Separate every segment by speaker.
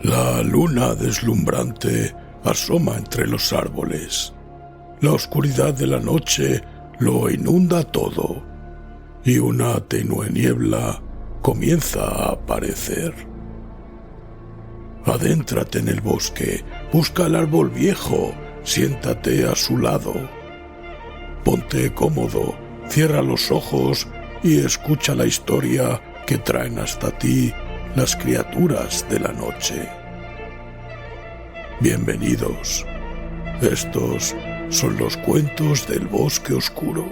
Speaker 1: La luna deslumbrante asoma entre los árboles. La oscuridad de la noche lo inunda todo y una tenue niebla comienza a aparecer. Adéntrate en el bosque, busca el árbol viejo, siéntate a su lado. Ponte cómodo, cierra los ojos y escucha la historia que traen hasta ti las criaturas de la noche. Bienvenidos. Estos son los cuentos del bosque oscuro.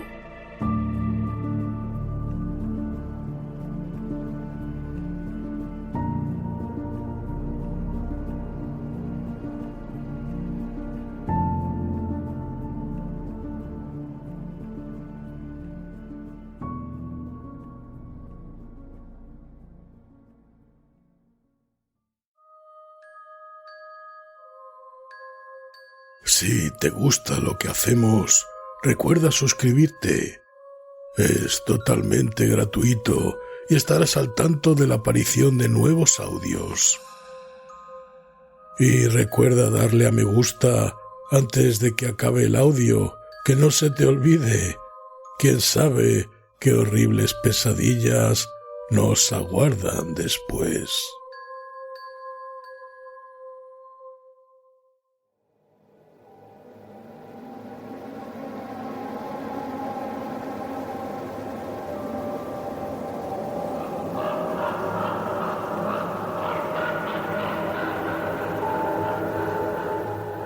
Speaker 1: Si te gusta lo que hacemos, recuerda suscribirte. Es totalmente gratuito y estarás al tanto de la aparición de nuevos audios. Y recuerda darle a me gusta antes de que acabe el audio, que no se te olvide. Quién sabe qué horribles pesadillas nos aguardan después.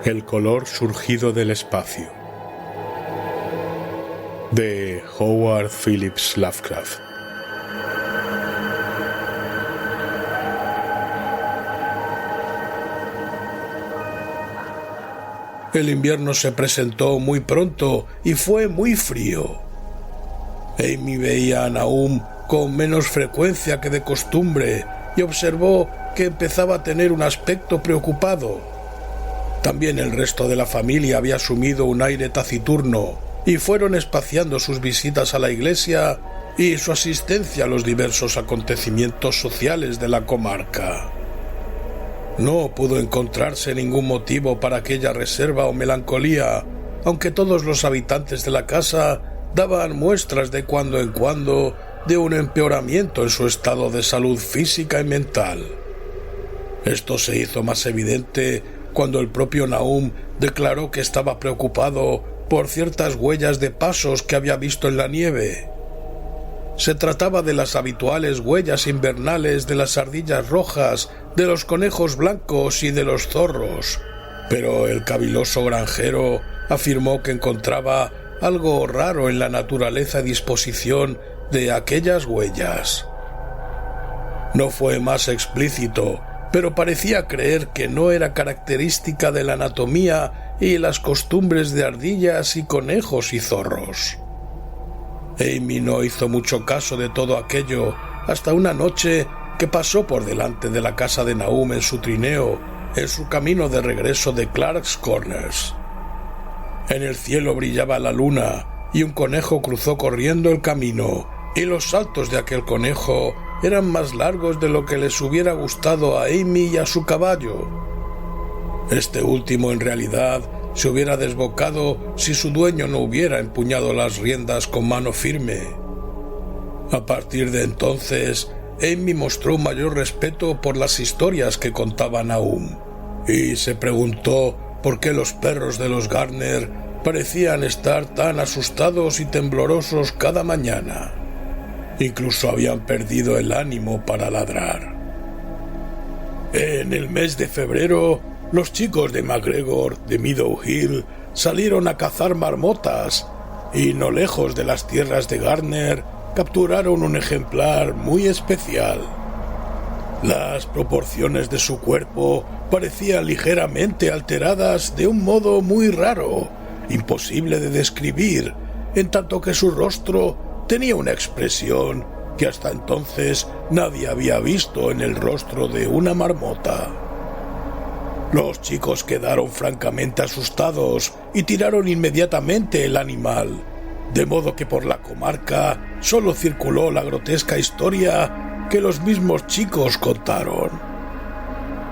Speaker 2: El color surgido del espacio, de Howard Phillips Lovecraft.
Speaker 1: El invierno se presentó muy pronto y fue muy frío. Amy veía a Nahum con menos frecuencia que de costumbre y observó que empezaba a tener un aspecto preocupado. También el resto de la familia había asumido un aire taciturno y fueron espaciando sus visitas a la iglesia y su asistencia a los diversos acontecimientos sociales de la comarca. No pudo encontrarse ningún motivo para aquella reserva o melancolía, aunque todos los habitantes de la casa daban muestras de cuando en cuando de un empeoramiento en su estado de salud física y mental. Esto se hizo más evidente cuando el propio Nahum declaró que estaba preocupado por ciertas huellas de pasos que había visto en la nieve. Se trataba de las habituales huellas invernales de las ardillas rojas, de los conejos blancos y de los zorros, pero el caviloso granjero afirmó que encontraba algo raro en la naturaleza y disposición de aquellas huellas. No fue más explícito, pero parecía creer que no era característica de la anatomía y las costumbres de ardillas y conejos y zorros. Amy no hizo mucho caso de todo aquello hasta una noche que pasó por delante de la casa de Nahum en su trineo, en su camino de regreso de Clark's Corners. En el cielo brillaba la luna y un conejo cruzó corriendo el camino, y los saltos de aquel conejo eran más largos de lo que les hubiera gustado a Amy y a su caballo. Este último en realidad se hubiera desbocado si su dueño no hubiera empuñado las riendas con mano firme. A partir de entonces, Amy mostró un mayor respeto por las historias que contaba Nahum, y se preguntó por qué los perros de los Gardner parecían estar tan asustados y temblorosos cada mañana. Incluso habían perdido el ánimo para ladrar. En el mes de febrero, los chicos de MacGregor de Meadow Hill salieron a cazar marmotas y no lejos de las tierras de Gardner capturaron un ejemplar muy especial. Las proporciones de su cuerpo parecían ligeramente alteradas de un modo muy raro, imposible de describir, en tanto que su rostro tenía una expresión que hasta entonces nadie había visto en el rostro de una marmota. Los chicos quedaron francamente asustados y tiraron inmediatamente el animal, de modo que por la comarca solo circuló la grotesca historia que los mismos chicos contaron.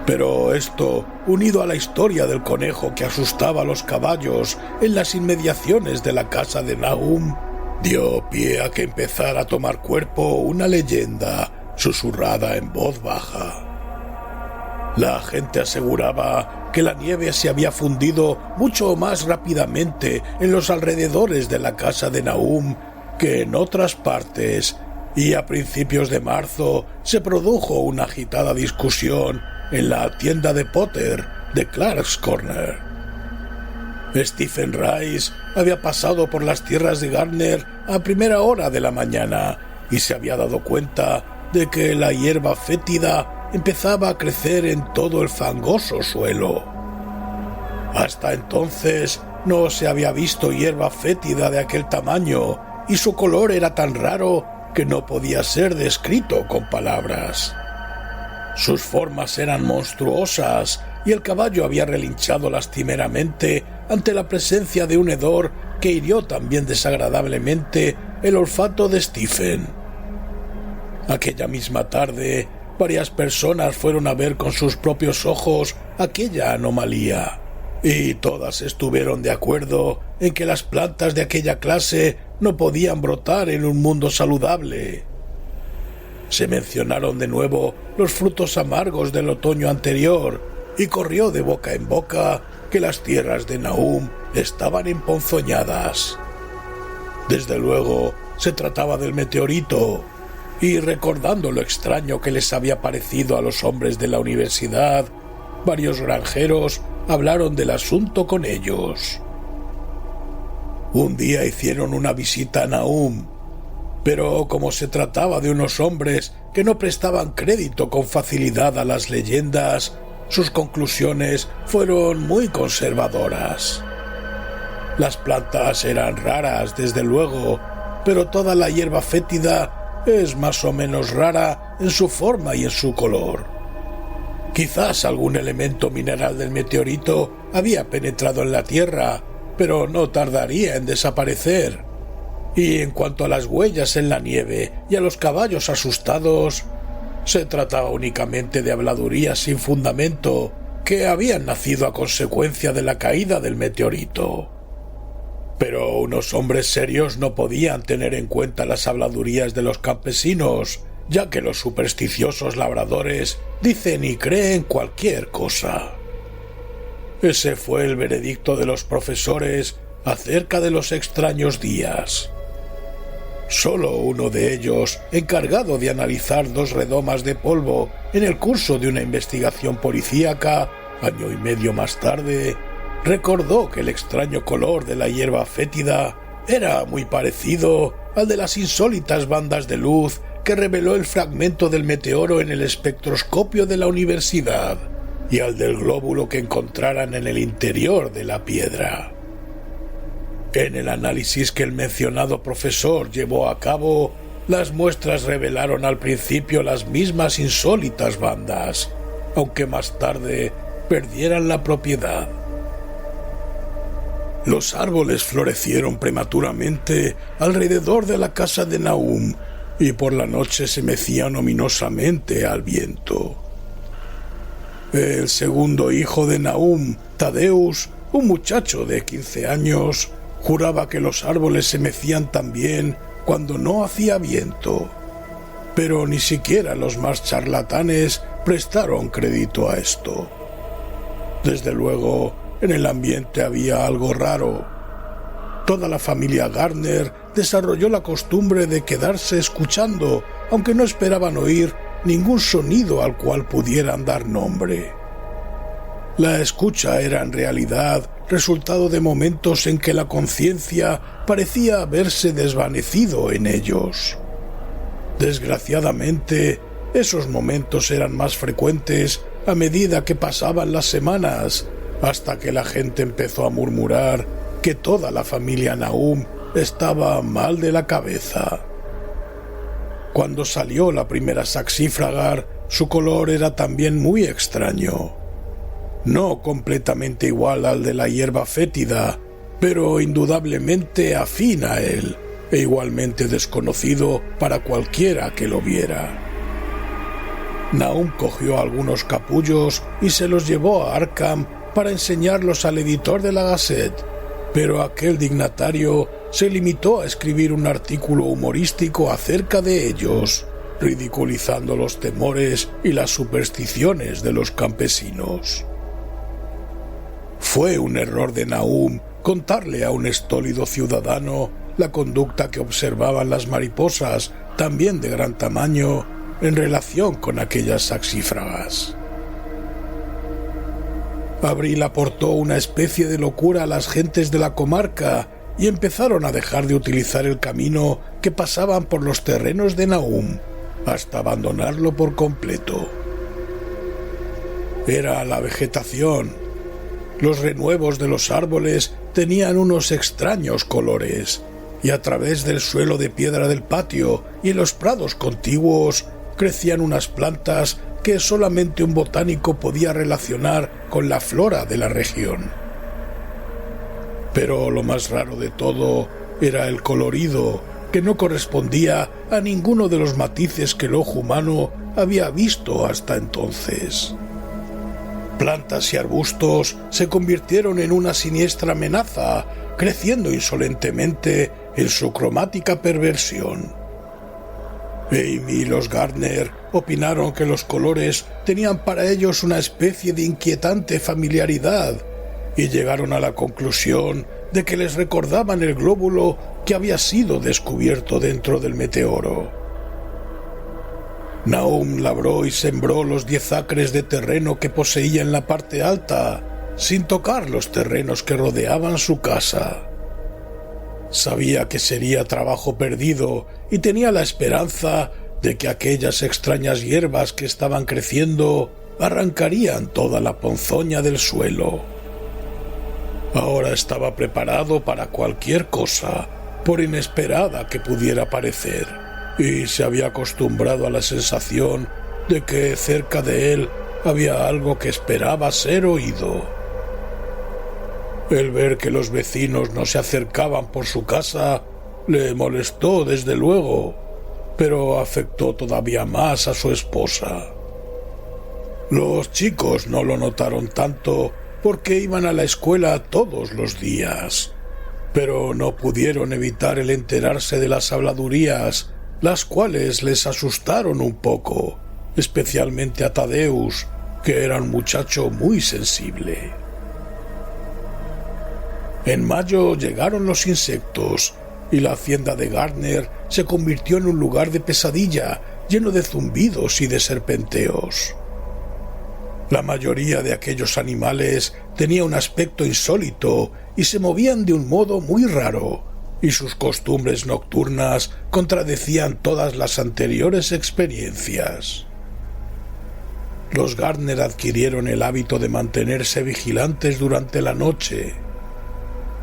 Speaker 1: Pero esto, unido a la historia del conejo que asustaba a los caballos en las inmediaciones de la casa de Nahum, dio pie a que empezara a tomar cuerpo una leyenda susurrada en voz baja. La gente aseguraba que la nieve se había fundido mucho más rápidamente en los alrededores de la casa de Nahum que en otras partes, y a principios de marzo se produjo una agitada discusión en la tienda de Potter de Clark's Corner. Stephen Rice había pasado por las tierras de Gardner a primera hora de la mañana y se había dado cuenta de que la hierba fétida empezaba a crecer en todo el fangoso suelo. Hasta entonces no se había visto hierba fétida de aquel tamaño y su color era tan raro que no podía ser descrito con palabras. Sus formas eran monstruosas y el caballo había relinchado lastimeramente ante la presencia de un hedor que hirió también desagradablemente el olfato de Stephen. Aquella misma tarde, varias personas fueron a ver con sus propios ojos aquella anomalía, y todas estuvieron de acuerdo en que las plantas de aquella clase no podían brotar en un mundo saludable. Se mencionaron de nuevo los frutos amargos del otoño anterior y corrió de boca en boca que las tierras de Nahum estaban emponzoñadas. Desde luego se trataba del meteorito, y recordando lo extraño que les había parecido a los hombres de la universidad, varios granjeros hablaron del asunto con ellos. Un día hicieron una visita a Nahum, pero como se trataba de unos hombres que no prestaban crédito con facilidad a las leyendas, sus conclusiones fueron muy conservadoras. Las plantas eran raras, desde luego, pero toda la hierba fétida es más o menos rara en su forma y en su color. Quizás algún elemento mineral del meteorito había penetrado en la tierra, pero no tardaría en desaparecer. Y en cuanto a las huellas en la nieve y a los caballos asustados, se trataba únicamente de habladurías sin fundamento que habían nacido a consecuencia de la caída del meteorito. Pero unos hombres serios no podían tener en cuenta las habladurías de los campesinos, ya que los supersticiosos labradores dicen y creen cualquier cosa. Ese fue el veredicto de los profesores acerca de los extraños días. Solo uno de ellos, encargado de analizar 2 redomas de polvo en el curso de una investigación policíaca, año y medio más tarde, recordó que el extraño color de la hierba fétida era muy parecido al de las insólitas bandas de luz que reveló el fragmento del meteoro en el espectroscopio de la universidad y al del glóbulo que encontraran en el interior de la piedra. En el análisis que el mencionado profesor llevó a cabo, las muestras revelaron al principio las mismas insólitas bandas, aunque más tarde perdieran la propiedad. Los árboles florecieron prematuramente alrededor de la casa de Nahum y por la noche se mecían ominosamente al viento. El segundo hijo de Nahum, Thaddeus, un muchacho de 15 años, juraba que los árboles se mecían también cuando no hacía viento, pero ni siquiera los más charlatanes prestaron crédito a esto. Desde luego, en el ambiente había algo raro. Toda la familia Gardner desarrolló la costumbre de quedarse escuchando, aunque no esperaban oír ningún sonido al cual pudieran dar nombre. La escucha era en realidad resultado de momentos en que la conciencia parecía haberse desvanecido en ellos. Desgraciadamente, esos momentos eran más frecuentes a medida que pasaban las semanas, hasta que la gente empezó a murmurar que toda la familia Nahum estaba mal de la cabeza. Cuando salió la primera saxífraga, su color era también muy extraño. No completamente igual al de la hierba fétida, pero indudablemente afín a él, e igualmente desconocido para cualquiera que lo viera. Nahum cogió algunos capullos y se los llevó a Arkham para enseñarlos al editor de la Gazette, pero aquel dignatario se limitó a escribir un artículo humorístico acerca de ellos, ridiculizando los temores y las supersticiones de los campesinos. Fue un error de Nahum contarle a un estólido ciudadano la conducta que observaban las mariposas, también de gran tamaño, en relación con aquellas saxífragas. Abril aportó una especie de locura a las gentes de la comarca y empezaron a dejar de utilizar el camino que pasaban por los terrenos de Nahum, hasta abandonarlo por completo. Era la vegetación. Los renuevos de los árboles tenían unos extraños colores, y a través del suelo de piedra del patio y en los prados contiguos crecían unas plantas que solamente un botánico podía relacionar con la flora de la región. Pero lo más raro de todo era el colorido, que no correspondía a ninguno de los matices que el ojo humano había visto hasta entonces. Plantas y arbustos se convirtieron en una siniestra amenaza, creciendo insolentemente en su cromática perversión. Amy y los Gardner opinaron que los colores tenían para ellos una especie de inquietante familiaridad y llegaron a la conclusión de que les recordaban el glóbulo que había sido descubierto dentro del meteoro. Nahum labró y sembró los 10 acres de terreno que poseía en la parte alta, sin tocar los terrenos que rodeaban su casa. Sabía que sería trabajo perdido y tenía la esperanza de que aquellas extrañas hierbas que estaban creciendo arrancarían toda la ponzoña del suelo. Ahora estaba preparado para cualquier cosa, por inesperada que pudiera parecer, y se había acostumbrado a la sensación de que cerca de él había algo que esperaba ser oído. El ver que los vecinos no se acercaban por su casa le molestó desde luego, pero afectó todavía más a su esposa. Los chicos no lo notaron tanto porque iban a la escuela todos los días, pero no pudieron evitar el enterarse de las habladurías, las cuales les asustaron un poco, especialmente a Thaddeus, que era un muchacho muy sensible. En mayo llegaron los insectos y la hacienda de Gardner se convirtió en un lugar de pesadilla, lleno de zumbidos y de serpenteos. La mayoría de aquellos animales tenía un aspecto insólito y se movían de un modo muy raro, y sus costumbres nocturnas contradecían todas las anteriores experiencias. Los Gardner adquirieron el hábito de mantenerse vigilantes durante la noche.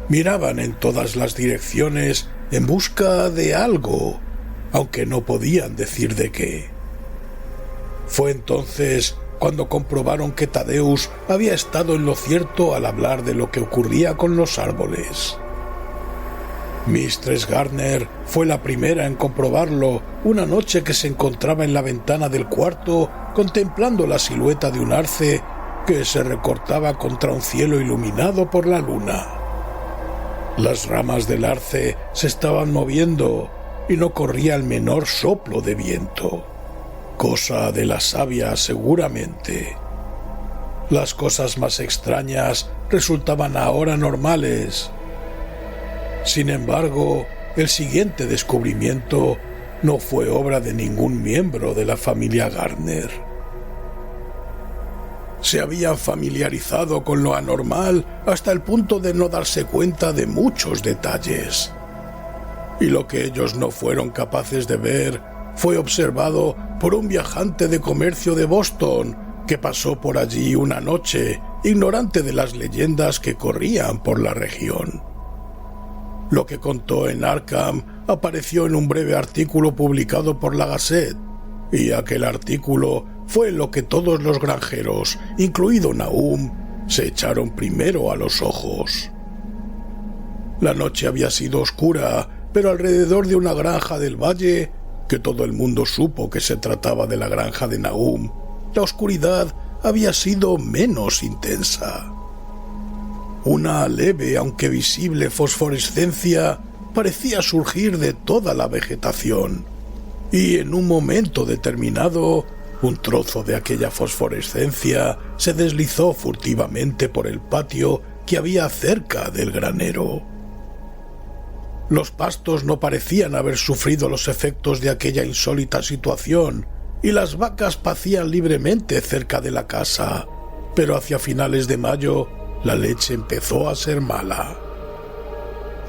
Speaker 1: Miraban en todas las direcciones en busca de algo, aunque no podían decir de qué. Fue entonces cuando comprobaron que Thaddeus había estado en lo cierto al hablar de lo que ocurría con los árboles. Mistress Gardner fue la primera en comprobarlo una noche que se encontraba en la ventana del cuarto contemplando la silueta de un arce que se recortaba contra un cielo iluminado por la luna. Las ramas del arce se estaban moviendo y no corría el menor soplo de viento. Cosa de la savia seguramente. Las cosas más extrañas resultaban ahora normales. Sin embargo, el siguiente descubrimiento no fue obra de ningún miembro de la familia Gardner. Se habían familiarizado con lo anormal hasta el punto de no darse cuenta de muchos detalles. Y lo que ellos no fueron capaces de ver fue observado por un viajante de comercio de Boston que pasó por allí una noche, ignorante de las leyendas que corrían por la región. Lo que contó en Arkham apareció en un breve artículo publicado por la Gazette, y aquel artículo fue lo que todos los granjeros, incluido Nahum, se echaron primero a los ojos. La noche había sido oscura, pero alrededor de una granja del valle que todo el mundo supo que se trataba de la granja de Nahum, la oscuridad había sido menos intensa. Una leve, aunque visible, fosforescencia parecía surgir de toda la vegetación, y en un momento determinado, un trozo de aquella fosforescencia se deslizó furtivamente por el patio que había cerca del granero. Los pastos no parecían haber sufrido los efectos de aquella insólita situación, y las vacas pacían libremente cerca de la casa, pero hacia finales de mayo la leche empezó a ser mala.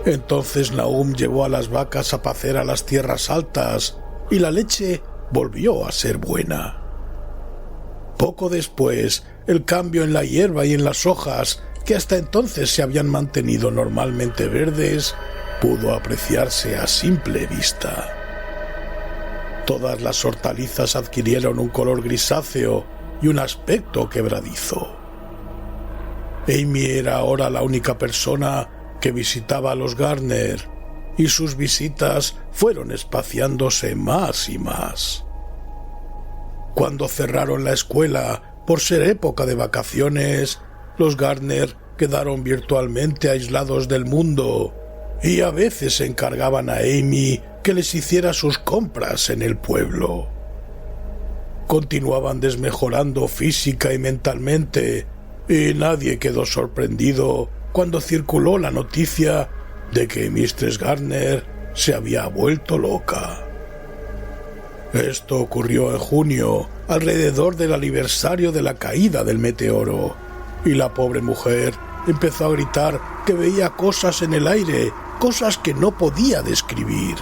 Speaker 1: Entonces Nahum llevó a las vacas a pacer a las tierras altas, y la leche volvió a ser buena. Poco después, el cambio en la hierba y en las hojas, que hasta entonces se habían mantenido normalmente verdes, pudo apreciarse a simple vista. Todas las hortalizas adquirieron un color grisáceo y un aspecto quebradizo. Amy era ahora la única persona que visitaba a los Gardner, y sus visitas fueron espaciándose más y más. Cuando cerraron la escuela, por ser época de vacaciones, los Gardner quedaron virtualmente aislados del mundo, y a veces encargaban a Amy que les hiciera sus compras en el pueblo. Continuaban desmejorando física y mentalmente, y nadie quedó sorprendido cuando circuló la noticia de que Mistress Gardner se había vuelto loca. Esto ocurrió en junio, alrededor del aniversario de la caída del meteoro, y la pobre mujer empezó a gritar que veía cosas en el aire, cosas que no podía describir.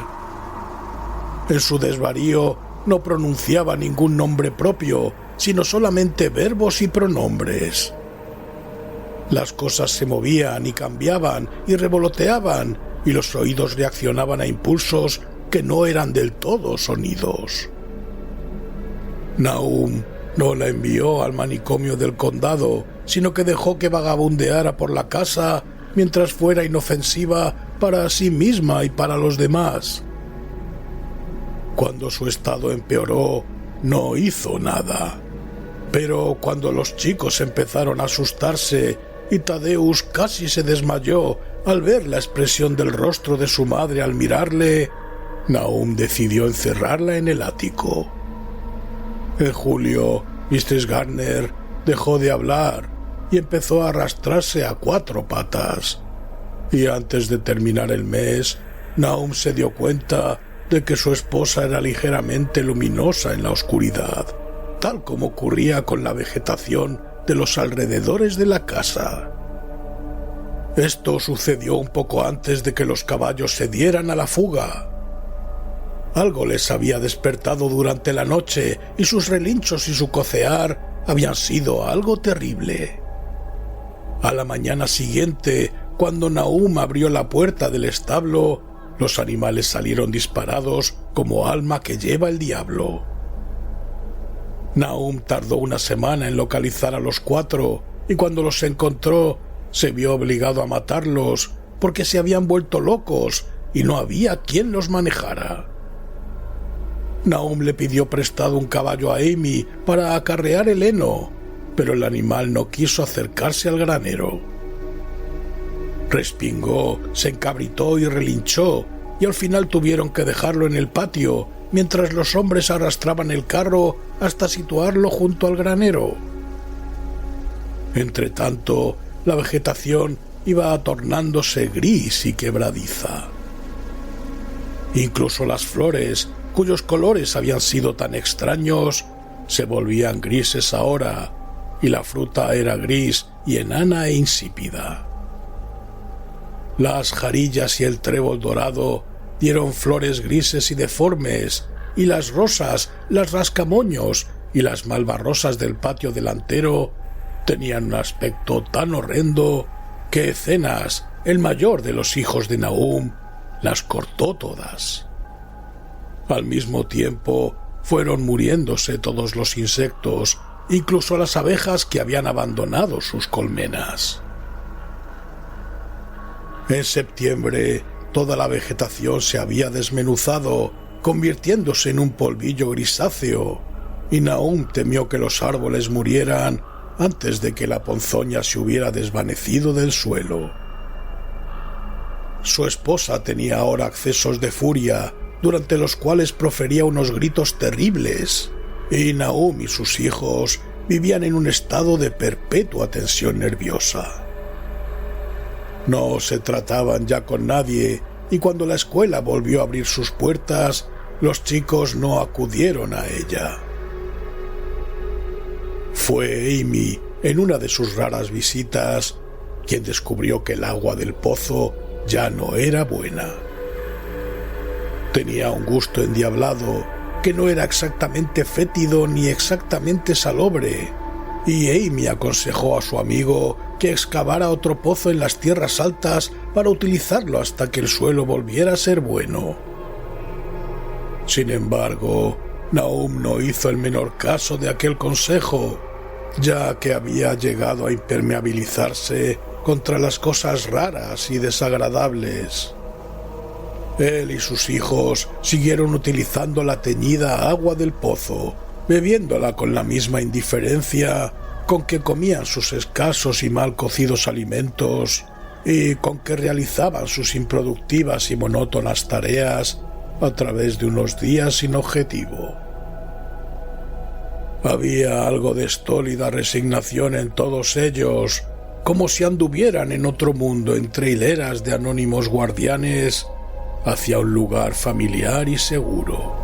Speaker 1: En su desvarío no pronunciaba ningún nombre propio, sino solamente verbos y pronombres. Las cosas se movían y cambiaban y revoloteaban, y los oídos reaccionaban a impulsos que no eran del todo sonidos. Nahum no la envió al manicomio del condado, sino que dejó que vagabundeara por la casa mientras fuera inofensiva para sí misma y para los demás. Cuando su estado empeoró, no hizo nada. Pero cuando los chicos empezaron a asustarse y Thaddeus casi se desmayó al ver la expresión del rostro de su madre al mirarle, Nahum decidió encerrarla en el ático. En julio, Mistress Gardner dejó de hablar y empezó a arrastrarse a 4 patas. Y antes de terminar el mes, Nahum se dio cuenta de que su esposa era ligeramente luminosa en la oscuridad, tal como ocurría con la vegetación de los alrededores de la casa. Esto sucedió un poco antes de que los caballos se dieran a la fuga. Algo les había despertado durante la noche y sus relinchos y su cocear habían sido algo terrible. A la mañana siguiente, cuando Nahum abrió la puerta del establo, los animales salieron disparados como alma que lleva el diablo. Nahum tardó una semana en localizar a los 4 y cuando los encontró se vio obligado a matarlos porque se habían vuelto locos y no había quien los manejara. Nahum le pidió prestado un caballo a Amy para acarrear el heno, pero el animal no quiso acercarse al granero. Respingó, se encabritó y relinchó, y al final tuvieron que dejarlo en el patio mientras los hombres arrastraban el carro hasta situarlo junto al granero. Entretanto, la vegetación iba tornándose gris y quebradiza. Incluso las flores, cuyos colores habían sido tan extraños, se volvían grises ahora, y la fruta era gris y enana e insípida. Las jarillas y el trébol dorado dieron flores grises y deformes, y las rosas, las rascamoños y las malvarrosas del patio delantero tenían un aspecto tan horrendo que Cenas, el mayor de los hijos de Nahum, las cortó todas. Al mismo tiempo fueron muriéndose todos los insectos, incluso las abejas que habían abandonado sus colmenas. En septiembre toda la vegetación se había desmenuzado convirtiéndose en un polvillo grisáceo, y Nahum temió que los árboles murieran antes de que la ponzoña se hubiera desvanecido del suelo. Su esposa tenía ahora accesos de furia, durante los cuales profería unos gritos terribles, y Nahum y sus hijos vivían en un estado de perpetua tensión nerviosa. No se trataban ya con nadie, y cuando la escuela volvió a abrir sus puertas, los chicos no acudieron a ella. Fue Amy, en una de sus raras visitas, quien descubrió que el agua del pozo ya no era buena. Tenía un gusto endiablado que no era exactamente fétido ni exactamente salobre, y Amy aconsejó a su amigo que excavara otro pozo en las tierras altas para utilizarlo hasta que el suelo volviera a ser bueno. Sin embargo, Nahum no hizo el menor caso de aquel consejo, ya que había llegado a impermeabilizarse contra las cosas raras y desagradables. Él y sus hijos siguieron utilizando la teñida agua del pozo, bebiéndola con la misma indiferencia con que comían sus escasos y mal cocidos alimentos y con que realizaban sus improductivas y monótonas tareas a través de unos días sin objetivo. Había algo de estólida resignación en todos ellos, como si anduvieran en otro mundo entre hileras de anónimos guardianes hacia un lugar familiar y seguro.